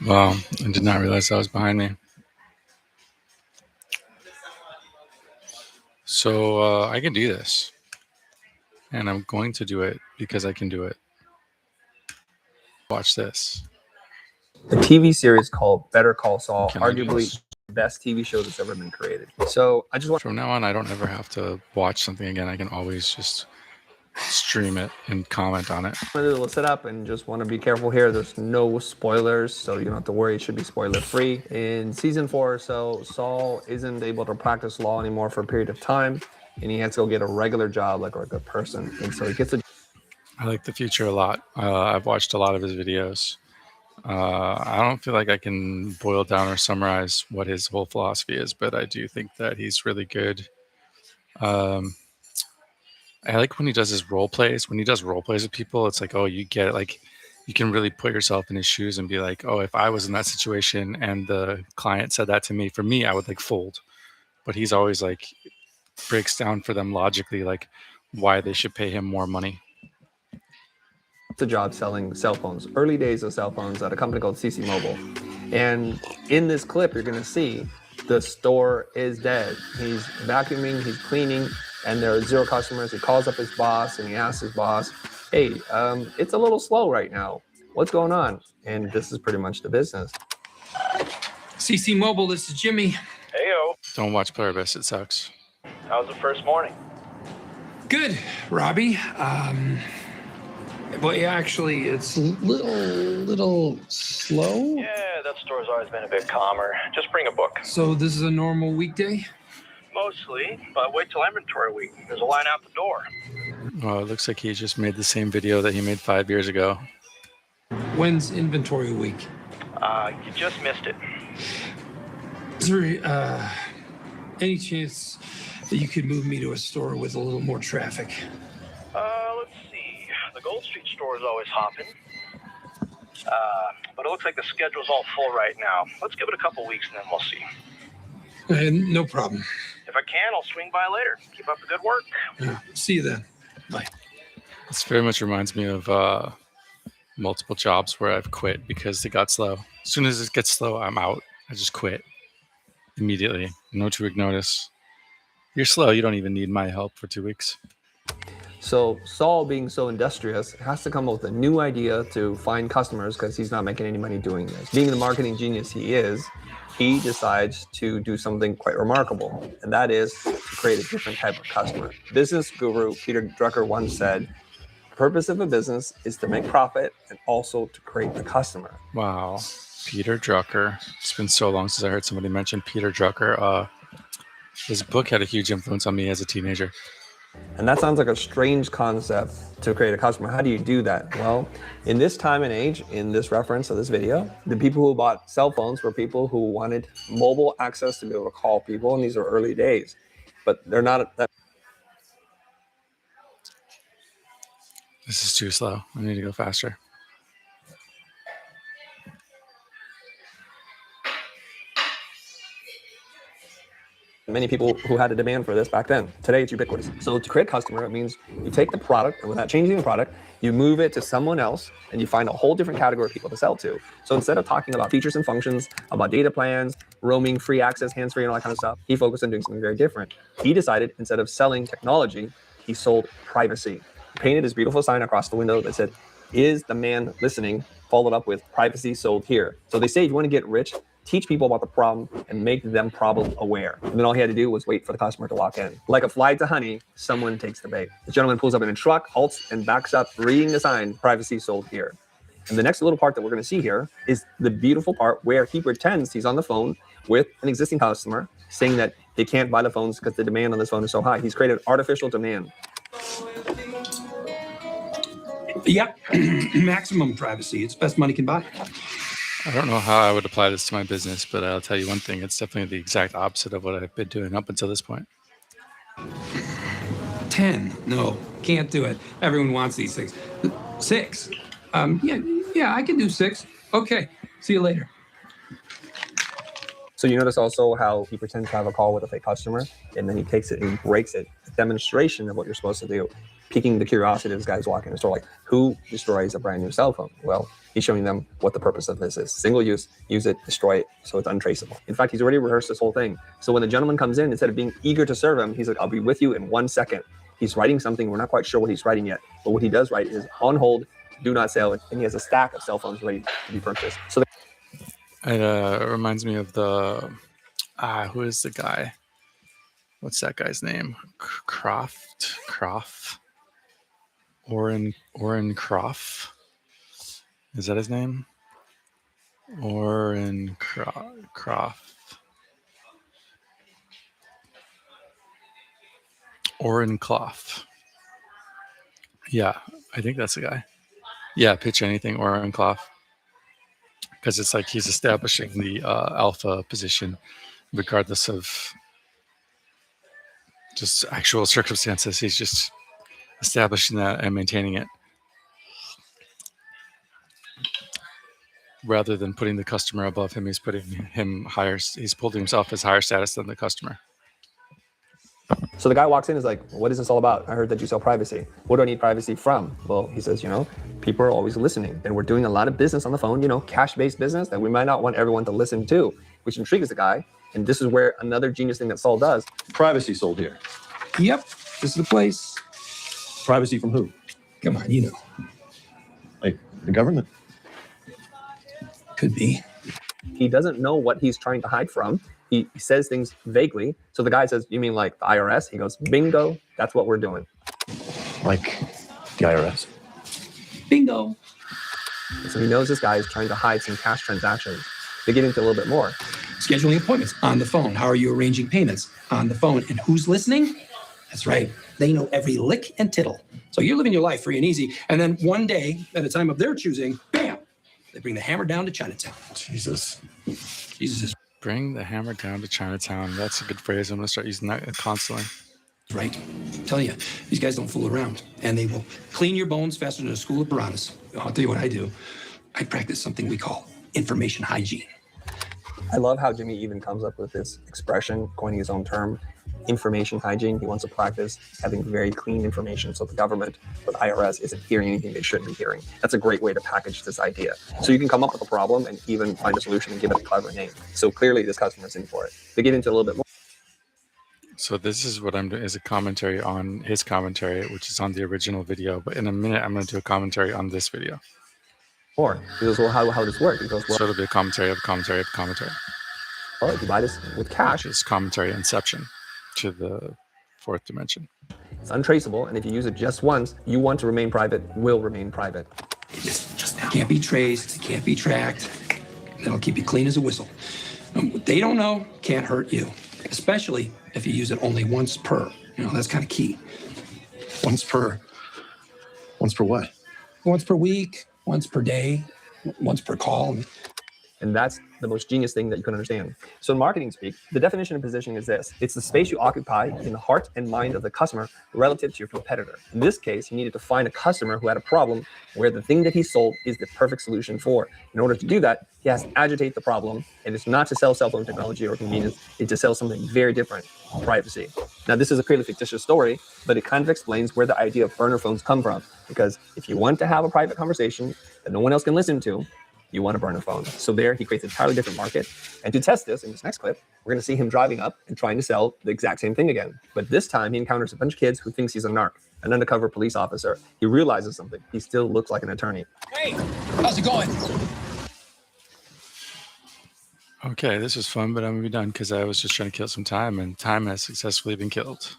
Wow, I did not realize that was behind me. So I can do this. And I'm going to do it because I can do it. Watch this. A TV series called Better Call Saul, arguably the best TV show that's ever been created. So I just want From now on, I don't ever have to watch something again. I can always just stream it and comment on it. to set up and just want to be careful here. There's no spoilers, so you don't have to worry. It should be spoiler free. In season 4 or so, Saul isn't able to practice law anymore for a period of time, and he has to go get a regular job like a good person. And so he gets a. I like The Future a lot. I've watched a lot of his videos. I don't feel like I can boil down or summarize what his whole philosophy is, but I do think that he's really good. I like when he does his role plays. When he does role plays with people, it's like, oh, you get it. Like, you can really put yourself in his shoes and be like, oh, if I was in that situation and the client said that to me, for me, I would like fold. But he's always like breaks down for them logically, like why they should pay him more money. It's a job selling cell phones, early days of cell phones at a company called CC Mobile. And in this clip, you're going to see the store is dead. He's vacuuming, he's cleaning, and there are 0 customers. He calls up his boss and he asks his boss, hey, it's a little slow right now. What's going on? And this is pretty much the business. CC Mobile, this is Jimmy. Heyo. Don't watch Pluribus, it sucks. How's the first morning? Good, Robbie. Well, yeah, actually, it's a little slow. Yeah, that store's always been a bit calmer. Just bring a book. So this is a normal weekday? Mostly, but wait till inventory week. There's a line out the door. Oh, it looks like he just made the same video that he made 5 years ago. When's inventory week? You just missed it. Is there any chance that you could move me to a store with a little more traffic? Let's see. The Gold Street store is always hopping. But it looks like the schedule's all full right now. Let's give it a couple weeks and then we'll see. No problem. If I can, I'll swing by later. Keep up the good work. See you then. Bye. This very much reminds me of multiple jobs where I've quit because they got slow. As soon as it gets slow, I'm out. I just quit immediately. No 2 week notice. You're slow. You don't even need my help for 2 weeks. So Saul, being so industrious, has to come up with a new idea to find customers because he's not making any money doing this. Being the marketing genius he is, he decides to do something quite remarkable, and that is to create a different type of customer. Business guru Peter Drucker once said, the purpose of a business is to make profit and also to create the customer. Wow. Peter Drucker. It's been so long since I heard somebody mention Peter Drucker. His book had a huge influence on me as a teenager. And that sounds like a strange concept to create a customer. How do you do that? Well, in this time and age, in this reference of this video, the people who bought cell phones were people who wanted mobile access to be able to call people, and these are early days. But they're not that. This is too slow. I need to go faster. Many people who had a demand for this back then. Today, it's ubiquitous. So to create a customer, it means you take the product, and without changing the product, you move it to someone else, and you find a whole different category of people to sell to. So instead of talking about features and functions, about data plans, roaming, free access, hands-free, and all that kind of stuff, he focused on doing something very different. He decided, instead of selling technology, he sold privacy. He painted his beautiful sign across the window that said, "Is the man listening?" followed up with "Privacy sold here." So they say if you want to get rich, teach people about the problem and make them problem aware. And then all he had to do was wait for the customer to walk in. Like a fly to honey, someone takes the bait. The gentleman pulls up in a truck, halts, and backs up, reading the sign, "Privacy sold here." And the next little part that we're going to see here is the beautiful part where he pretends he's on the phone with an existing customer, saying that they can't buy the phones because the demand on this phone is so high. He's created artificial demand. Yep, maximum privacy. It's best money can buy. I don't know how I would apply this to my business, but I'll tell you one thing. It's definitely the exact opposite of what I've been doing up until this point. 10. No, can't do it. Everyone wants these things. 6. Yeah, I can do 6. Okay, see you later. So you notice also how he pretends to have a call with a fake customer, and then he takes it and he breaks it. A demonstration of what you're supposed to do. piquing the curiosity of this guy who's walking in the store. Like, who destroys a brand new cell phone? Well, he's showing them what the purpose of this is. Single use, use it, destroy it, so it's untraceable. In fact, he's already rehearsed this whole thing. So when the gentleman comes in, instead of being eager to serve him, he's like, I'll be with you in 1 second. He's writing something. We're not quite sure what he's writing yet. But what he does write is on hold, do not sell, and he has a stack of cell phones ready to be purchased. So It reminds me of the, who is the guy? What's that guy's name? Croft? Oren Croft? Is that his name? Oren Croft. Oren Clough. Yeah, I think that's the guy. Yeah, Pitch Anything, Oren Clough. Because it's like he's establishing the alpha position regardless of just actual circumstances. He's just establishing that and maintaining it rather than putting the customer above him. He's putting him higher. He's holding himself as higher status than the customer. So the guy walks in, is like, what is this all about? I heard that you sell privacy. What do I need privacy from? Well, he says, people are always listening, and we're doing a lot of business on the phone, cash-based business that we might not want everyone to listen to, which intrigues the guy. And this is where another genius thing that Saul does. Privacy sold here. Yep, this is the place. Privacy from who? Come on, Like the government? Could be. He doesn't know what he's trying to hide from. He says things vaguely. So the guy says, you mean like the IRS? He goes, bingo, that's what we're doing. Like the IRS? Bingo. And so he knows this guy is trying to hide some cash transactions. They get into a little bit more. Scheduling appointments on the phone. How are you arranging payments on the phone? And who's listening? That's right. They know every lick and tittle. So you're living your life free and easy. And then one day, at a time of their choosing, bam, they bring the hammer down to Chinatown. Jesus is Bring the hammer down to Chinatown. That's a good phrase. I'm going to start using that constantly. right. I'm telling you, these guys don't fool around. And they will clean your bones faster than a school of piranhas. I'll tell you what I do. I practice something we call information hygiene. I love how Jimmy even comes up with this expression, coining his own term, information hygiene. He wants to practice having very clean information so the government or the IRS isn't hearing anything they shouldn't be hearing. That's a great way to package this idea. So you can come up with a problem and even find a solution and give it a clever name. So clearly this customer's in for it. They get into a little bit more. So this is what I'm doing, is a commentary on his commentary, which is on the original video. But in a minute, I'm going to do a commentary on this video. He goes, well, how does this work? He goes, well, So it'll be a commentary of a commentary of a commentary. all right, if you buy this with cash, Which is commentary inception to the fourth dimension. it's untraceable. And if you use it just once, you want to remain private, will remain private. Just can't be traced, can't be tracked. That'll keep you clean as a whistle. What they don't know can't hurt you, especially if you use it only once per. That's kind of key. Once per what? Once per week, once per day, once per call. And that's the most genius thing that you can understand. So in marketing speak, the definition of positioning is this. It's the space you occupy in the heart and mind of the customer relative to your competitor. In this case, he needed to find a customer who had a problem where the thing that he sold is the perfect solution for. In order to do that, he has to agitate the problem. And it's not to sell cell phone technology or convenience. It's to sell something very different, privacy. Now, this is a clearly fictitious story, but it kind of explains where the idea of burner phones come from. Because if you want to have a private conversation that no one else can listen to, you want to burn a phone. So there, he creates an entirely different market. And to test this, in this next clip, we're going to see him driving up and trying to sell the exact same thing again. But this time, he encounters a bunch of kids who thinks he's a narc, an undercover police officer. He realizes something. He still looks like an attorney. Hey, how's it going? Okay, this was fun, but I'm going to be done because I was just trying to kill some time, and time has successfully been killed.